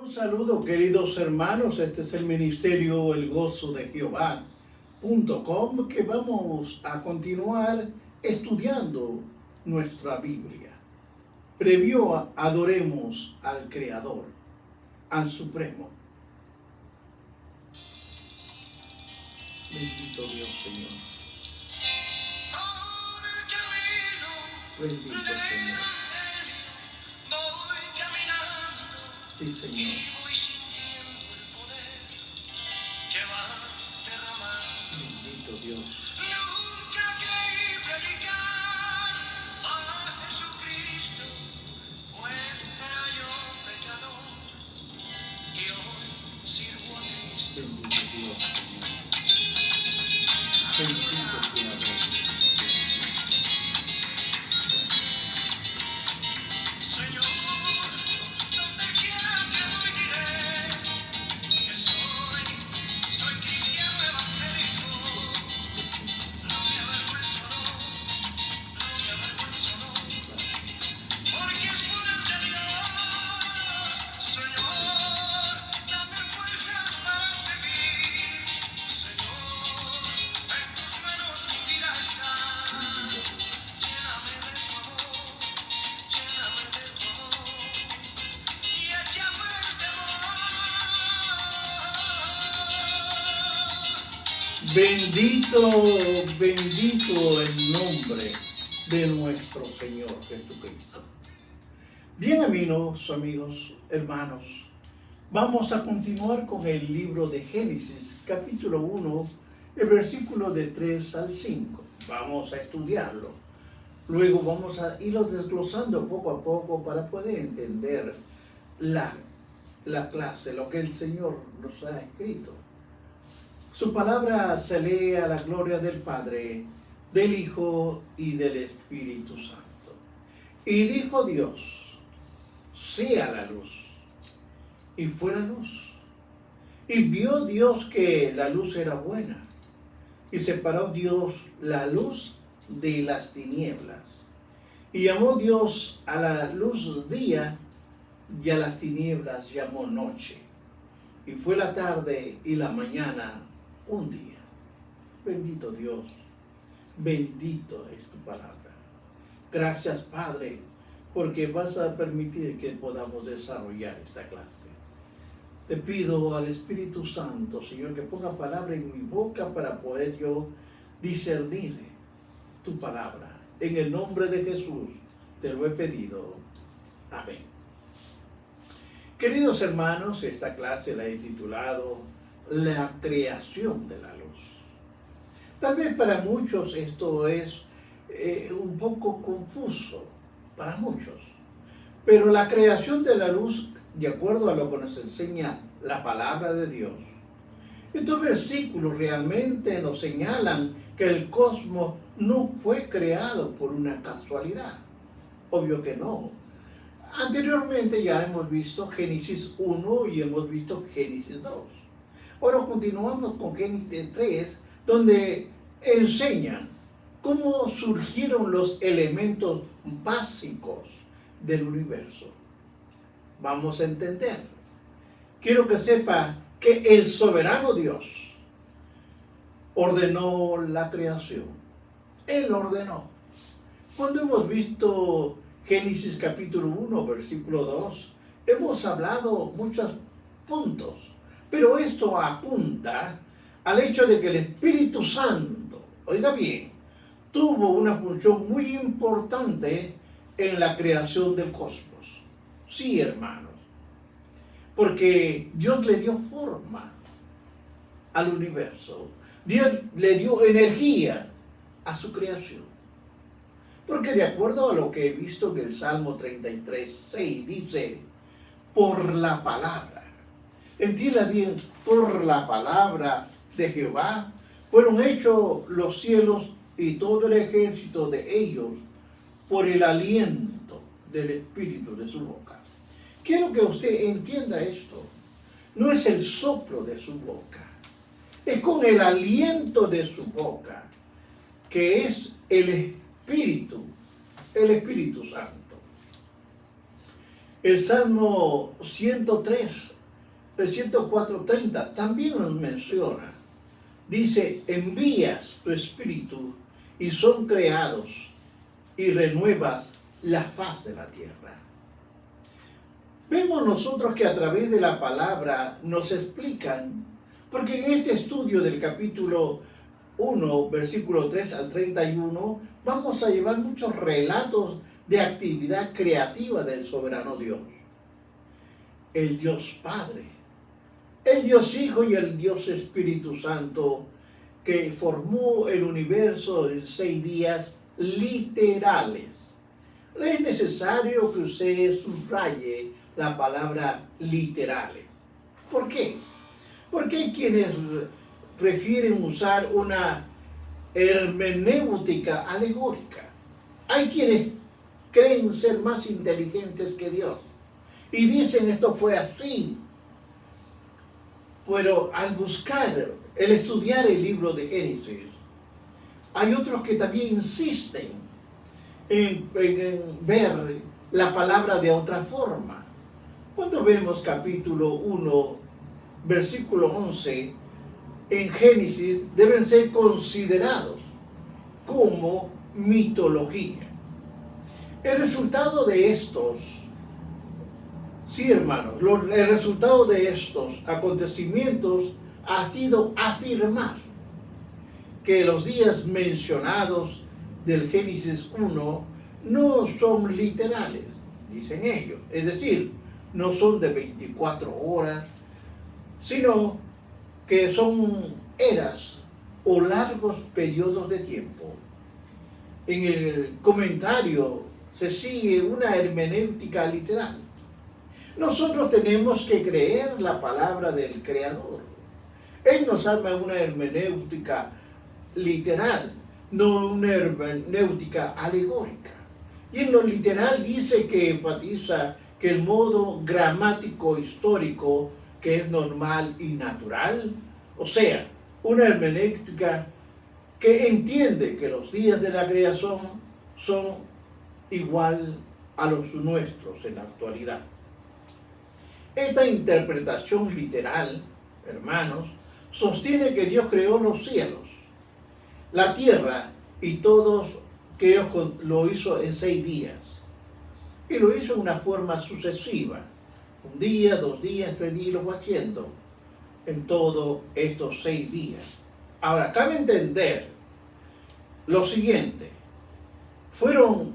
Un saludo, queridos hermanos. Este es el ministerio El Gozo de Jehová.com, que vamos a continuar estudiando nuestra Biblia. Previo adoremos al Creador, al Supremo. Bendito Dios, Señor. Bendito Señor. Sí, Señor. Bendito Dios. Nunca creí predicar a Jesucristo, pues era yo pecador y hoy sirvo a Cristo. Bendito Dios, Señor. Bendito Creador. Señor, donde quiera que voy diré que soy cristiano evangélico. No me avergüenzo, no me avergüenzo, no, porque es poder de Dios. Señor, dame fuerzas para seguir. Señor, en tus manos mi vida está. Lléname de tu amor, lléname de tu amor y echa fuera el temor. Bendito, bendito el nombre de nuestro Señor Jesucristo. Bien, amigos, hermanos, vamos a continuar con el libro de Génesis, capítulo 1, el versículo de 3 al 5. Vamos a estudiarlo. Luego vamos a irlo desglosando poco a poco para poder entender la clase, lo que el Señor nos ha escrito. Su palabra se lee a la gloria del Padre, del Hijo y del Espíritu Santo. Y dijo Dios: sea la luz. Y fue la luz. Y vio Dios que la luz era buena. Y separó Dios la luz de las tinieblas. Y llamó Dios a la luz día, y a las tinieblas llamó noche. Y fue la tarde y la mañana un día. Bendito Dios, bendito es tu palabra. Gracias, Padre, porque vas a permitir que podamos desarrollar esta clase. Te pido al Espíritu Santo, Señor, que ponga palabra en mi boca para poder yo discernir tu palabra. En el nombre de Jesús te lo he pedido. Amén. Queridos hermanos, esta clase la he titulado La creación de la luz. Tal vez para muchos esto es un poco confuso, para muchos. Pero la creación de la luz, de acuerdo a lo que nos enseña la palabra de Dios, estos versículos realmente nos señalan que el cosmos no fue creado por una casualidad. Obvio que no. Anteriormente ya hemos visto Génesis 1 y hemos visto Génesis 2. Ahora continuamos con Génesis 3, donde enseñan cómo surgieron los elementos básicos del universo. Vamos a entender. Quiero que sepa que el soberano Dios ordenó la creación. Él ordenó. Cuando hemos visto Génesis capítulo 1, versículo 2, hemos hablado muchos puntos, pero esto apunta al hecho de que el Espíritu Santo, oiga bien, tuvo una función muy importante en la creación del cosmos. Sí, hermanos, porque Dios le dio forma al universo. Dios le dio energía a su creación. Porque de acuerdo a lo que he visto en el Salmo 33:6, dice, por la palabra. Entienda bien, por la palabra de Jehová fueron hechos los cielos y todo el ejército de ellos, por el aliento del espíritu de su boca. Quiero que usted entienda esto. No es el soplo de su boca, es con el aliento de su boca, que es el Espíritu Santo. El Salmo 103 el 104:30 también nos menciona. Dice, envías tu espíritu y son creados y renuevas la faz de la tierra. Vemos nosotros que a través de la palabra nos explican, porque en este estudio del capítulo 1, versículo 3 al 31, vamos a llevar muchos relatos de actividad creativa del soberano Dios. El Dios Padre, el Dios Hijo y el Dios Espíritu Santo, que formó el universo en 6 días literales. Es necesario que usted subraye la palabra literales. ¿Por qué? Porque hay quienes prefieren usar una hermenéutica alegórica. Hay quienes creen ser más inteligentes que Dios y dicen esto fue así. Pero al buscar, el estudiar el libro de Génesis, hay otros que también insisten en ver la palabra de otra forma. Cuando vemos capítulo 1, versículo 11, en Génesis deben ser considerados como mitología. El resultado de estos, sí hermanos, el resultado de estos acontecimientos ha sido afirmar que los días mencionados del Génesis 1 no son literales, dicen ellos, es decir, no son de 24 horas, sino que son eras o largos periodos de tiempo. En el comentario se sigue una hermenéutica literal. Nosotros tenemos que creer la palabra del Creador. Él nos arma una hermenéutica literal, no una hermenéutica alegórica. Y en lo literal dice que enfatiza que el modo gramático histórico que es normal y natural, o sea, una hermenéutica que entiende que los días de la creación son igual a los nuestros en la actualidad. Esta interpretación literal, hermanos, sostiene que Dios creó los cielos, la tierra y todos, que Dios lo hizo en 6 días. Y lo hizo en una forma sucesiva. 1 día, 2 días, 3 días, lo va haciendo en todos estos 6 días. Ahora, cabe entender lo siguiente. Fueron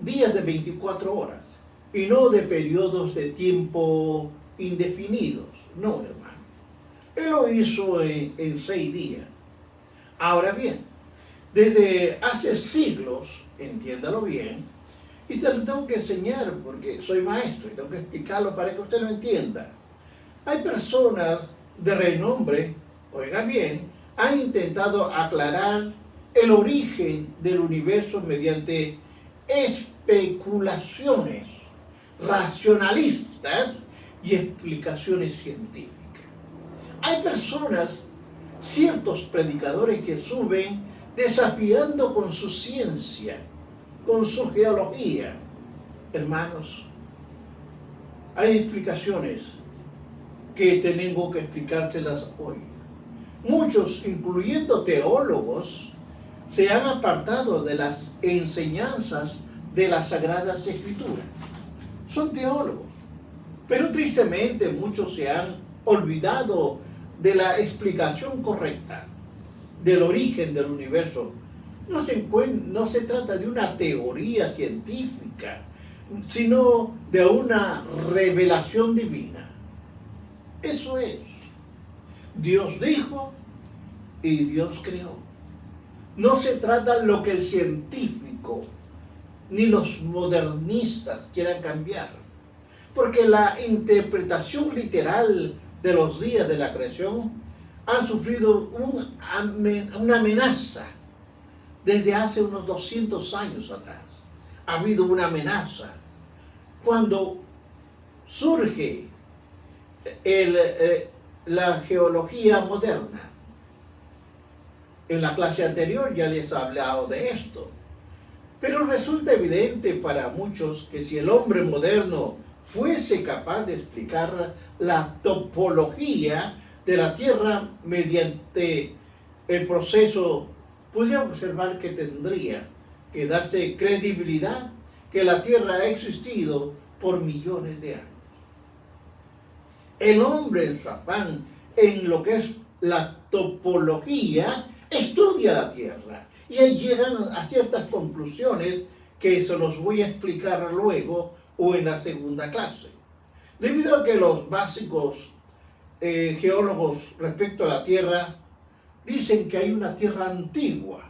días de 24 horas y no de periodos de tiempo indefinidos. No, hermano. Él lo hizo en 6 días. Ahora bien, desde hace siglos, entiéndalo bien, y te lo tengo que enseñar porque soy maestro y tengo que explicarlo para que usted lo entienda. Hay personas de renombre, oiga bien, han intentado aclarar el origen del universo mediante especulaciones racionalistas y explicaciones científicas. Hay personas, ciertos predicadores que suben desafiando con su ciencia, con su geología. Hermanos, hay explicaciones que tengo que explicárselas hoy. Muchos, incluyendo teólogos, se han apartado de las enseñanzas de las Sagradas Escrituras. Son teólogos, pero tristemente muchos se han olvidado de la explicación correcta del origen del universo. No se trata de una teoría científica, sino de una revelación divina. Eso es. Dios dijo y Dios creó. No se trata de lo que el científico ni los modernistas quieran cambiar, porque la interpretación literal de los días de la creación han sufrido una amenaza desde hace unos 200 años atrás. Ha habido una amenaza cuando surge la geología moderna. En la clase anterior ya les he hablado de esto. Pero resulta evidente para muchos que si el hombre moderno fuese capaz de explicar la topología de la Tierra mediante el proceso, podría observar que tendría que darse credibilidad que la Tierra ha existido por millones de años. El hombre en su afán en lo que es la topología estudia la Tierra y ahí llegan a ciertas conclusiones que se los voy a explicar luego o en la segunda clase. Debido a que los básicos geólogos respecto a la Tierra dicen que hay una Tierra antigua,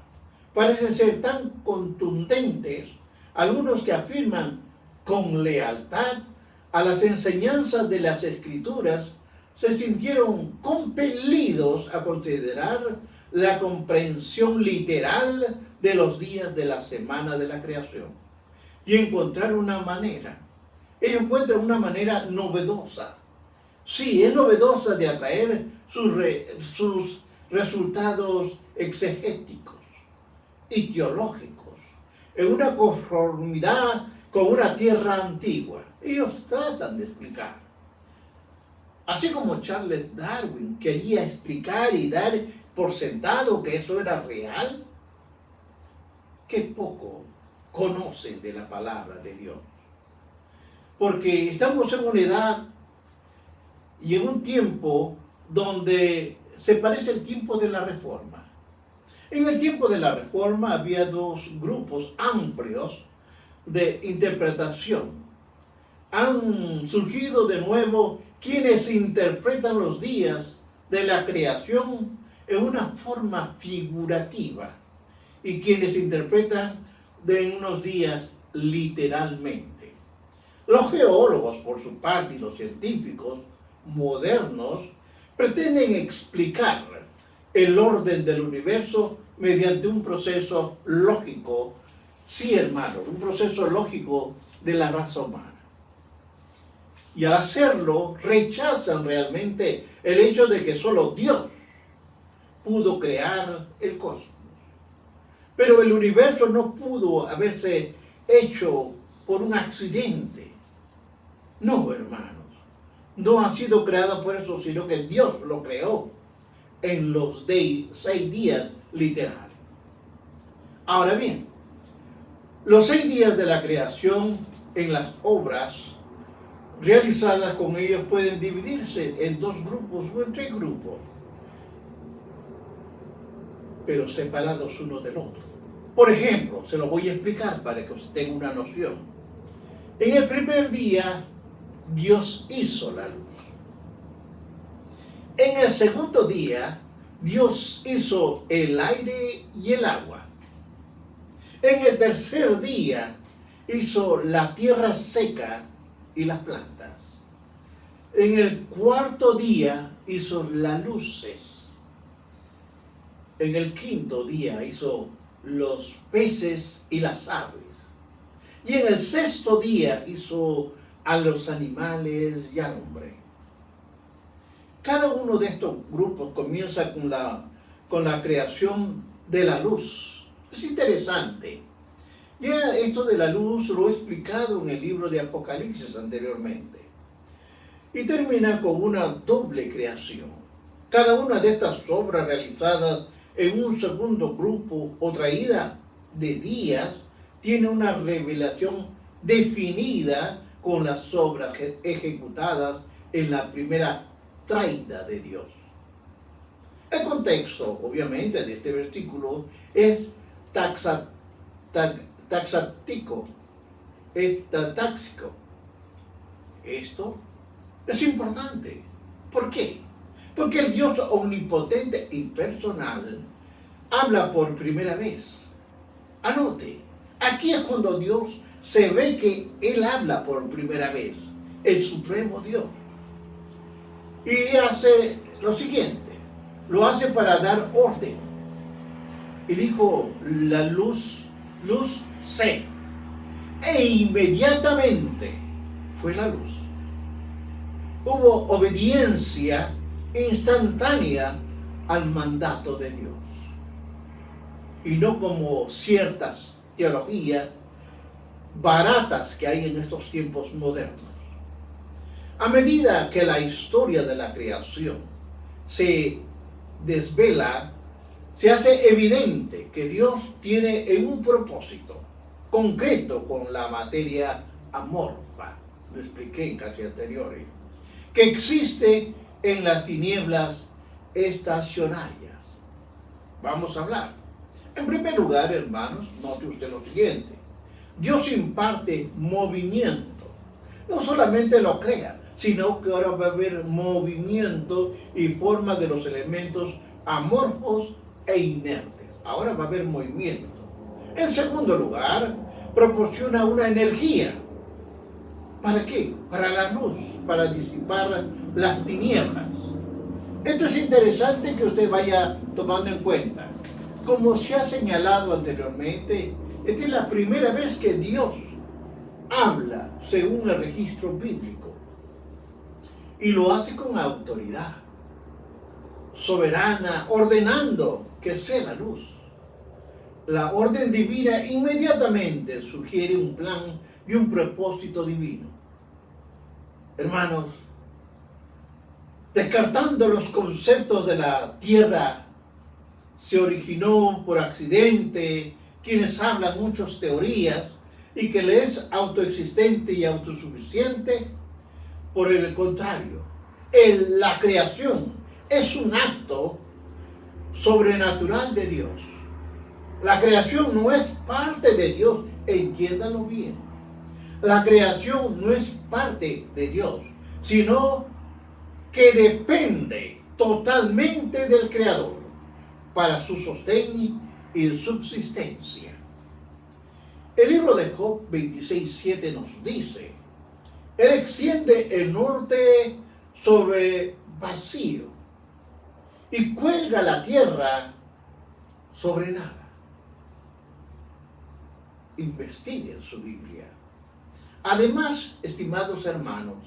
parecen ser tan contundentes algunos que afirman con lealtad a las enseñanzas de las Escrituras, se sintieron compelidos a considerar la comprensión literal de los días de la semana de la creación y encontrar una manera. Ellos encuentran una manera novedosa. Sí, es novedosa de atraer sus resultados exegéticos y teológicos en una conformidad con una tierra antigua. Ellos tratan de explicar. Así como Charles Darwin quería explicar y dar por sentado que eso era real, qué poco conocen de la palabra de Dios. Porque estamos en una edad y en un tiempo donde se parece el tiempo de la Reforma. En el tiempo de la Reforma había dos grupos amplios de interpretación. Han surgido de nuevo quienes interpretan los días de la creación en una forma figurativa y quienes interpretan de unos días literalmente. Los geólogos, por su parte, y los científicos modernos pretenden explicar el orden del universo mediante un proceso lógico, sí hermano, un proceso lógico de la raza humana. Y al hacerlo, rechazan realmente el hecho de que solo Dios pudo crear el cosmos. Pero el universo no pudo haberse hecho por un accidente. No, hermanos. No ha sido creado por eso, sino que Dios lo creó en los 6 días literales. Ahora bien, los 6 días de la creación en las obras realizadas con ellos pueden dividirse en 2 grupos o en 3 grupos, pero separados uno del otro. Por ejemplo, se lo voy a explicar para que usted tenga una noción. En el primer día, Dios hizo la luz. En el segundo día, Dios hizo el aire y el agua. En el tercer día, hizo la tierra seca y las plantas. En el cuarto día, hizo las luces. En el quinto día, hizo los peces y las aves. Y en el sexto día, hizo a los animales y al hombre. Cada uno de estos grupos comienza con la creación de la luz. Es interesante. Ya esto de la luz lo he explicado en el libro de Apocalipsis anteriormente. Y termina con una doble creación. Cada una de estas obras realizadas en un segundo grupo o traída de días tiene una revelación definida con las obras ejecutadas en la primera traída de Dios. El contexto, obviamente, de este versículo es taxático. Esto es importante. ¿Por qué? Porque el Dios omnipotente y personal habla por primera vez. Anote, aquí es cuando Dios se ve que Él habla por primera vez, el supremo Dios. Y hace lo siguiente, lo hace para dar orden. Y dijo, la luz sé. E inmediatamente fue la luz. Hubo obediencia instantánea al mandato de Dios. Y no como ciertas teologías baratas que hay en estos tiempos modernos. A medida que la historia de la creación se desvela, se hace evidente que Dios tiene un propósito concreto con la materia amorfa, lo expliqué en clases anteriores, que existe en las tinieblas estacionarias. Vamos a hablar. En primer lugar, hermanos, note usted lo siguiente. Dios imparte movimiento. No solamente lo crea, sino que ahora va a haber movimiento y forma de los elementos amorfos e inertes. Ahora va a haber movimiento. En segundo lugar, proporciona una energía. ¿Para qué? Para la luz, para disipar las tinieblas. Esto es interesante que usted vaya tomando en cuenta. Como se ha señalado anteriormente, esta es la primera vez que Dios habla según el registro bíblico. Y lo hace con autoridad soberana, ordenando que sea la luz. La orden divina inmediatamente sugiere un plan y un propósito divino. Hermanos, descartando los conceptos de la tierra, se originó por accidente, quienes hablan muchas teorías y que le es autoexistente y autosuficiente. Por el contrario, la creación es un acto sobrenatural de Dios. La creación no es parte de Dios, entiéndalo bien. La creación no es parte de Dios, sino que depende totalmente del Creador para su sostén y subsistencia. El libro de Job 26:7 nos dice: Él extiende el norte sobre vacío y cuelga la tierra sobre nada. Investiguen su Biblia. Además, estimados hermanos,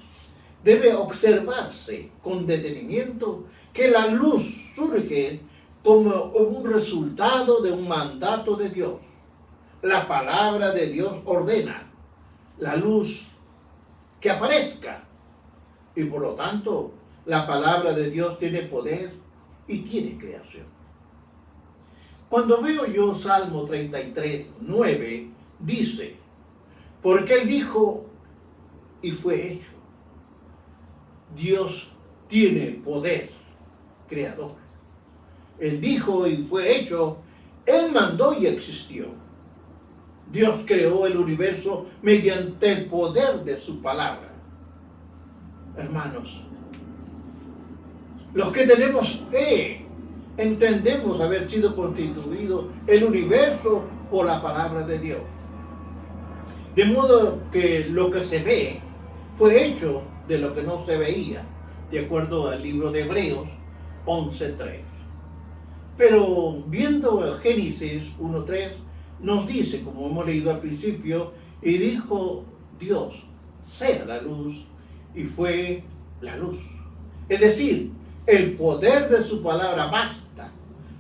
debe observarse con detenimiento que la luz surge como un resultado de un mandato de Dios. La palabra de Dios ordena la luz que aparezca. Y por lo tanto, la palabra de Dios tiene poder y tiene creación. Cuando veo yo Salmo 33:9, dice: porque Él dijo y fue hecho. Dios tiene poder creador. Él dijo y fue hecho. Él mandó y existió. Dios creó el universo mediante el poder de su palabra. Hermanos, los que tenemos fe, entendemos haber sido constituido el universo por la palabra de Dios. De modo que lo que se ve fue hecho de lo que no se veía, de acuerdo al libro de Hebreos 11:3. Pero viendo Génesis 1:3, nos dice, como hemos leído al principio, y dijo Dios: sea la luz, y fue la luz. Es decir, el poder de su palabra basta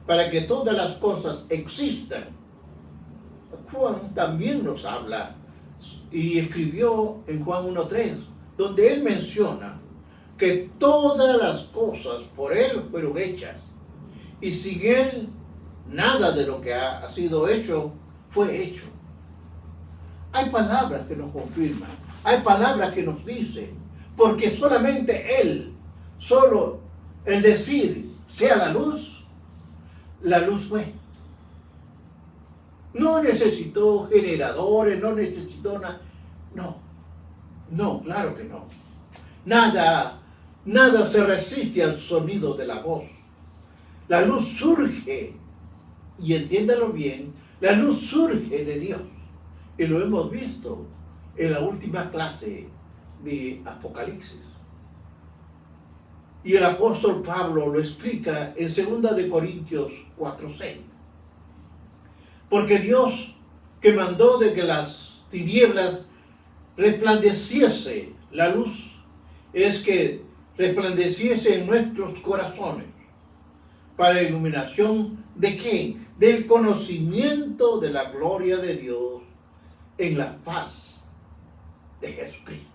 para que todas las cosas existan. Juan también nos habla y escribió en Juan 1:3, donde él menciona que todas las cosas por él fueron hechas, y sin él nada de lo que ha sido hecho fue hecho. Hay palabras que nos confirman, hay palabras que nos dicen, porque solamente él, solo el decir sea la luz fue. No necesitó generadores, no necesitó nada. No, claro que no. Nada se resiste al sonido de la voz. La luz surge, y entiéndalo bien, la luz surge de Dios. Y lo hemos visto en la última clase de Apocalipsis. Y el apóstol Pablo lo explica en 2 de Corintios 4:6. Porque Dios, que mandó de que las tinieblas resplandeciese la luz, es que resplandeciese en nuestros corazones, para iluminación ¿de qué? Del conocimiento de la gloria de Dios en la faz de Jesucristo.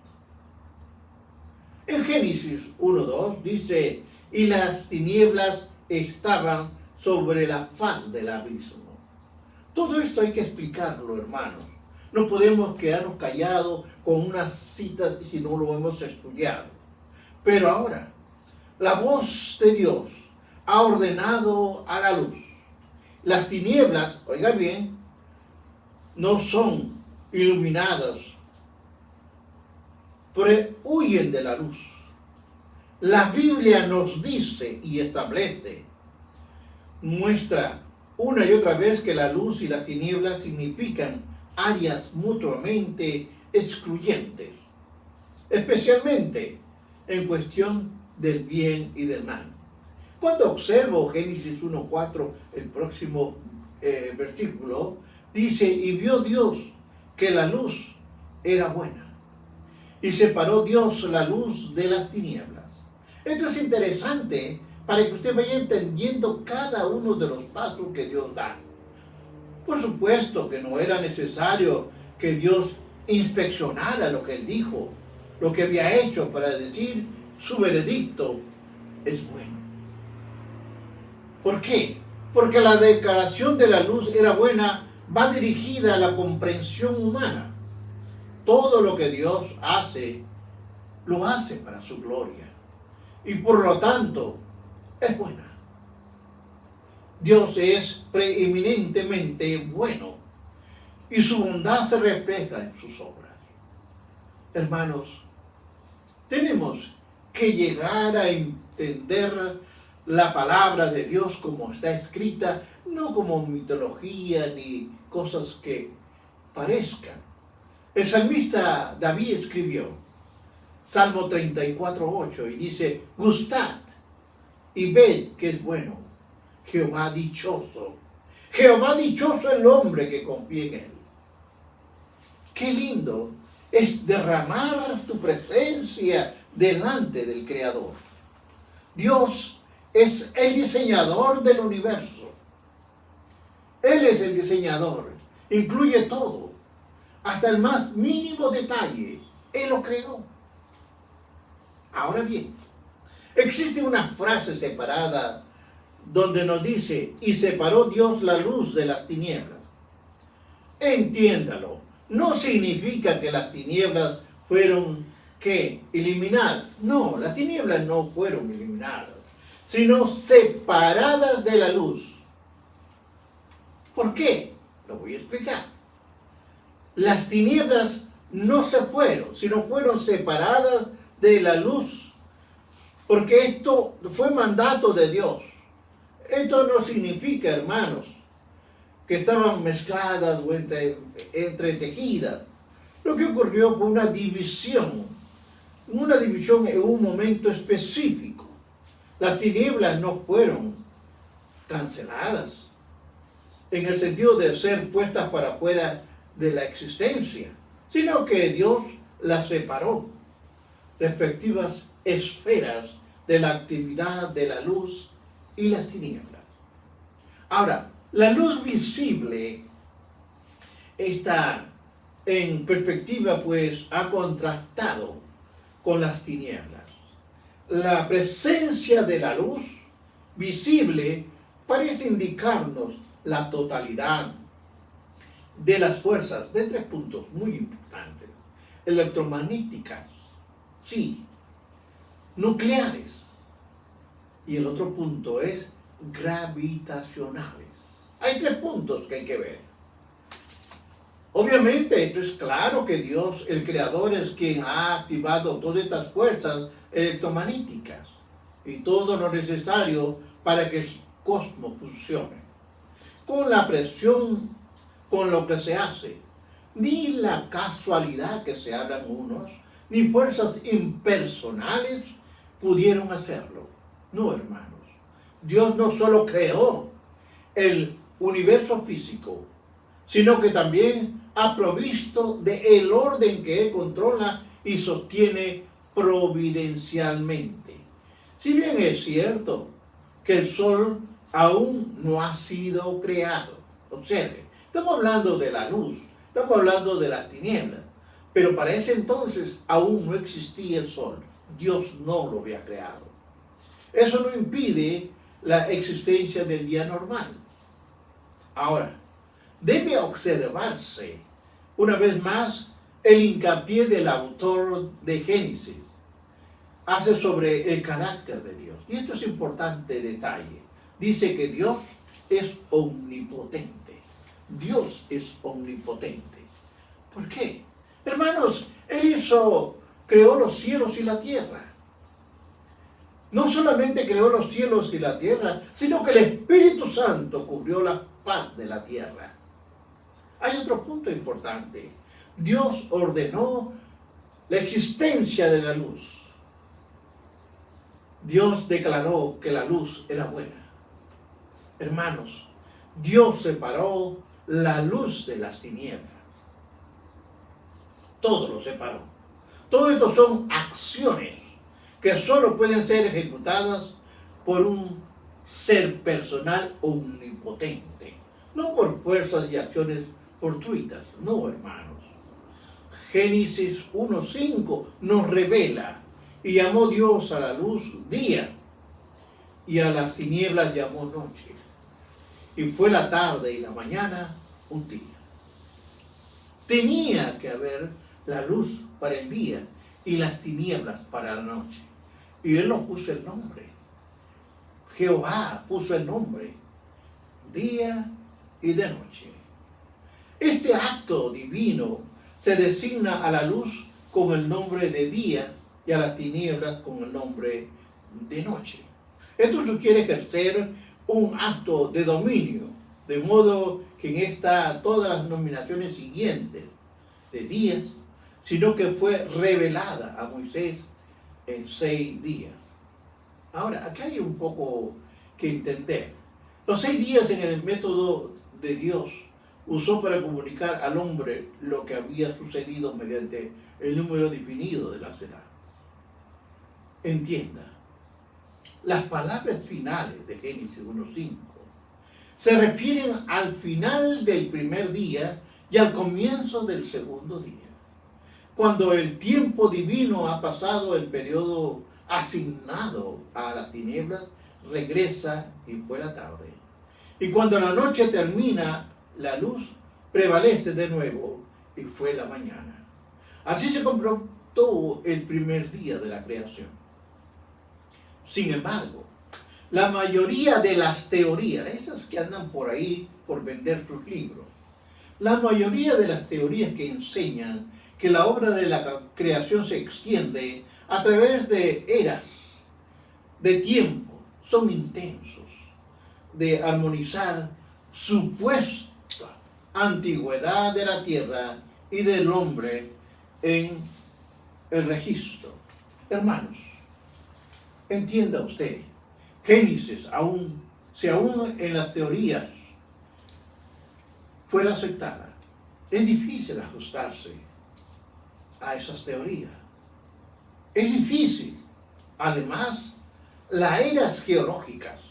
En Génesis 1:2 dice, y las tinieblas estaban sobre la faz del abismo. Todo esto hay que explicarlo, hermanos. No podemos quedarnos callados con unas citas si no lo hemos estudiado. Pero ahora, la voz de Dios ha ordenado a la luz. Las tinieblas, oiga bien, no son iluminadas, pero huyen de la luz. La Biblia nos dice y establece, muestra una y otra vez que la luz y las tinieblas significan áreas mutuamente excluyentes, especialmente en cuestión del bien y del mal. Cuando observo Génesis 1:4, el próximo versículo, dice, y vio Dios que la luz era buena, y separó Dios la luz de las tinieblas. Esto es interesante para que usted vaya entendiendo cada uno de los pasos que Dios da. Por supuesto que no era necesario que Dios inspeccionara lo que Él dijo, lo que había hecho para decir su veredicto es bueno. ¿Por qué? Porque la declaración de la luz era buena va dirigida a la comprensión humana. Todo lo que Dios hace, lo hace para su gloria. Y por lo tanto, es buena. Dios es preeminentemente bueno y su bondad se refleja en sus obras. Hermanos, tenemos que llegar a entender la palabra de Dios como está escrita, no como mitología ni cosas que parezcan. El salmista David escribió Salmo 34:8 y dice, gustad y ved que es bueno, Jehová dichoso el hombre que confía en él. Qué lindo es derramar tu presencia delante del Creador. Dios es el diseñador del universo. Él es el diseñador, incluye todo, hasta el más mínimo detalle. Él lo creó. Ahora bien, existe una frase separada donde nos dice, y separó Dios la luz de las tinieblas. Entiéndalo, no significa que las tinieblas fueron, ¿qué? Eliminadas. No, las tinieblas no fueron eliminadas, sino separadas de la luz. ¿Por qué? Lo voy a explicar. Las tinieblas no se fueron, sino fueron separadas de la luz, porque esto fue mandato de Dios. Esto no significa, hermanos, que estaban mezcladas o entretejidas. Lo que ocurrió fue una división en un momento específico. Las tinieblas no fueron canceladas, en el sentido de ser puestas para afuera de la existencia, sino que Dios las separó, respectivas esferas de la actividad de la luz y las tinieblas. Ahora, la luz visible está en perspectiva, pues ha contrastado con las tinieblas. La presencia de la luz visible parece indicarnos la totalidad de las fuerzas de 3 puntos muy importantes: electromagnéticas, sí, nucleares, y el otro punto es gravitacionales. Hay 3 puntos que hay que ver. Obviamente esto es claro que Dios, el Creador, es quien ha activado todas estas fuerzas electromagnéticas y todo lo necesario para que el cosmos funcione. Con la presión con lo que se hace, ni la casualidad que se hablan unos, ni fuerzas impersonales pudieron hacerlo. No, hermanos. Dios no solo creó el universo físico, sino que también ha provisto de el orden que Él controla y sostiene providencialmente. Si bien es cierto que el sol aún no ha sido creado, observe, estamos hablando de la luz, estamos hablando de las tinieblas, pero para ese entonces aún no existía el sol. Dios no lo había creado. Eso no impide la existencia del día normal. Ahora, debe observarse una vez más el hincapié del autor de Génesis. Hace sobre el carácter de Dios. Y esto es importante detalle. Dice que Dios es omnipotente. Dios es omnipotente. ¿Por qué? Hermanos, Él creó los cielos y la tierra. No solamente creó los cielos y la tierra, sino que el Espíritu Santo cubrió la paz de la tierra. Hay otro punto importante. Dios ordenó la existencia de la luz. Dios declaró que la luz era buena. Hermanos, Dios separó la luz de las tinieblas. Todo lo separó. Todo esto son acciones que solo pueden ser ejecutadas por un ser personal omnipotente, no por fuerzas y acciones fortuitas, no, hermanos. Génesis 1:5 nos revela: y llamó Dios a la luz día, y a las tinieblas llamó noche. Y fue la tarde y la mañana un día. Tenía que haber la luz para el día y las tinieblas para la noche. Y Él no puso el nombre. Jehová puso el nombre, día y de noche. Este acto divino se designa a la luz con el nombre de día y a las tinieblas con el nombre de noche. Esto requiere ejercer un acto de dominio, de modo que en todas las nominaciones siguientes de días, sino que fue revelada a Moisés en 6 días. Ahora, aquí hay un poco que entender. Los 6 días en el método de Dios usó para comunicar al hombre lo que había sucedido mediante el número definido de la edades. Entienda, las palabras finales de Génesis 1:5 se refieren al final del primer día y al comienzo del segundo día. Cuando el tiempo divino ha pasado el periodo asignado a las tinieblas, regresa y fue la tarde. Y cuando la noche termina, la luz prevalece de nuevo y fue la mañana. Así se completó el primer día de la creación. Sin embargo, la mayoría de las teorías, esas que andan por ahí por vender sus libros, la mayoría de las teorías que enseñan que la obra de la creación se extiende a través de eras, de tiempo, son intensos de armonizar supuesta antigüedad de la tierra y del hombre en el registro. Hermanos, entienda usted, Génesis, si aún en las teorías fuera aceptada, es difícil ajustarse a esas teorías. Es difícil. Además, las eras geológicas,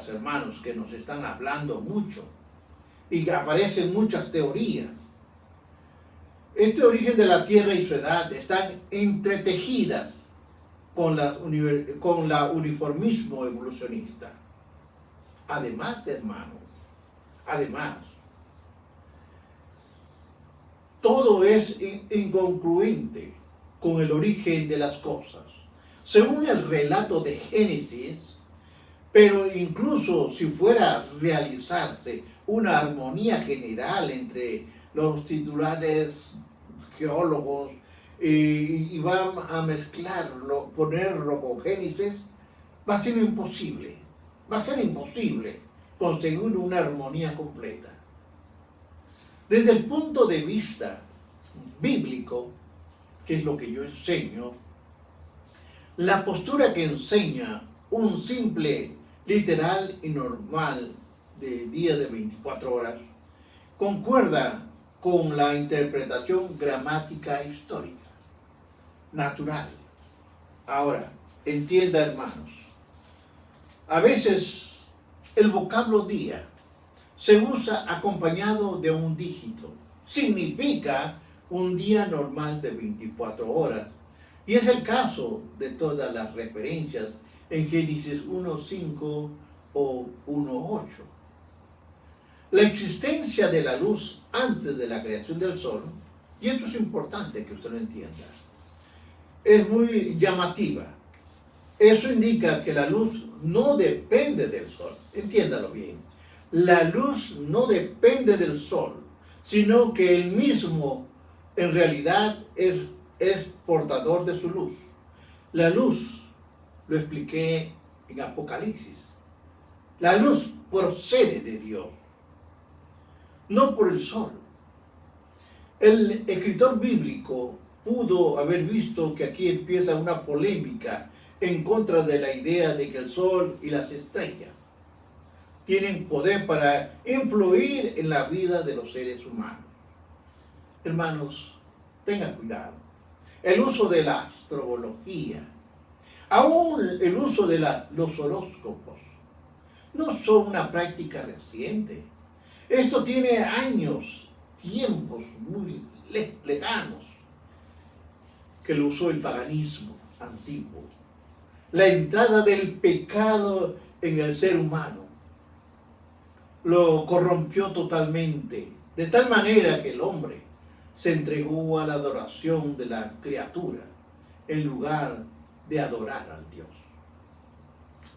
hermanos, que nos están hablando mucho y que aparecen muchas teorías. Este origen de la Tierra y su edad están entretejidas con la uniformismo evolucionista. Además, hermanos, todo es incongruente con el origen de las cosas. Según el relato de Génesis, pero incluso si fuera a realizarse una armonía general entre los titulares geólogos y van a mezclarlo, ponerlo con Génesis, va a ser imposible conseguir una armonía completa. Desde el punto de vista bíblico, que es lo que yo enseño, la postura que enseña un simple, literal y normal de día de 24 horas concuerda con la interpretación gramática histórica, natural. Ahora, entienda, hermanos, a veces el vocablo día se usa acompañado de un dígito. Significa un día normal de 24 horas. Y es el caso de todas las referencias en Génesis 1.5 o 1.8. La existencia de la luz antes de la creación del sol, y esto es importante que usted lo entienda, es muy llamativa. Eso indica que la luz no depende del sol. Entiéndalo bien. La luz no depende del sol, sino que él mismo en realidad es portador de su luz. La luz, lo expliqué en Apocalipsis, la luz procede de Dios, no por el sol. El escritor bíblico pudo haber visto que aquí empieza una polémica en contra de la idea de que el sol y las estrellas tienen poder para influir en la vida de los seres humanos. Hermanos, tengan cuidado. El uso de la astrología, aún el uso de los horóscopos, no son una práctica reciente. Esto tiene años, tiempos muy lejanos, que lo usó el paganismo antiguo. La entrada del pecado en el ser humano lo corrompió totalmente, de tal manera que el hombre se entregó a la adoración de la criatura en lugar de adorar al Dios,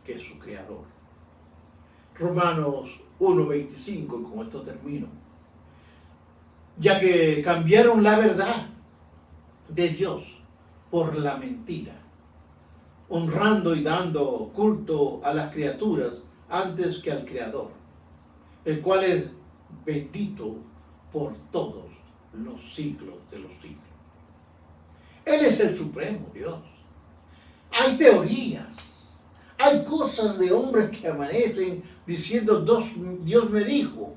que es su creador. Romanos 1.25, y con esto termino. Ya que cambiaron la verdad de Dios por la mentira, honrando y dando culto a las criaturas antes que al Creador, el cual es bendito por todos los siglos de los siglos. Él es el supremo Dios. Hay teorías, hay cosas de hombres que amanecen diciendo Dios me dijo.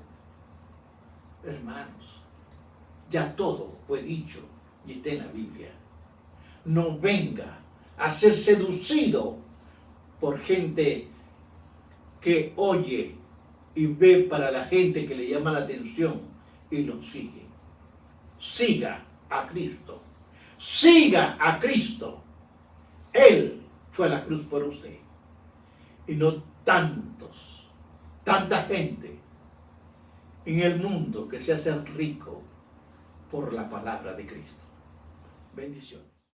Hermanos, ya todo fue dicho y está en la Biblia. No venga a ser seducido por gente que oye y ve para la gente que le llama la atención y lo sigue. Siga a Cristo. Siga a Cristo. Él fue a la cruz por usted. Y no tanta gente en el mundo que se hace rico por la palabra de Cristo. Bendiciones.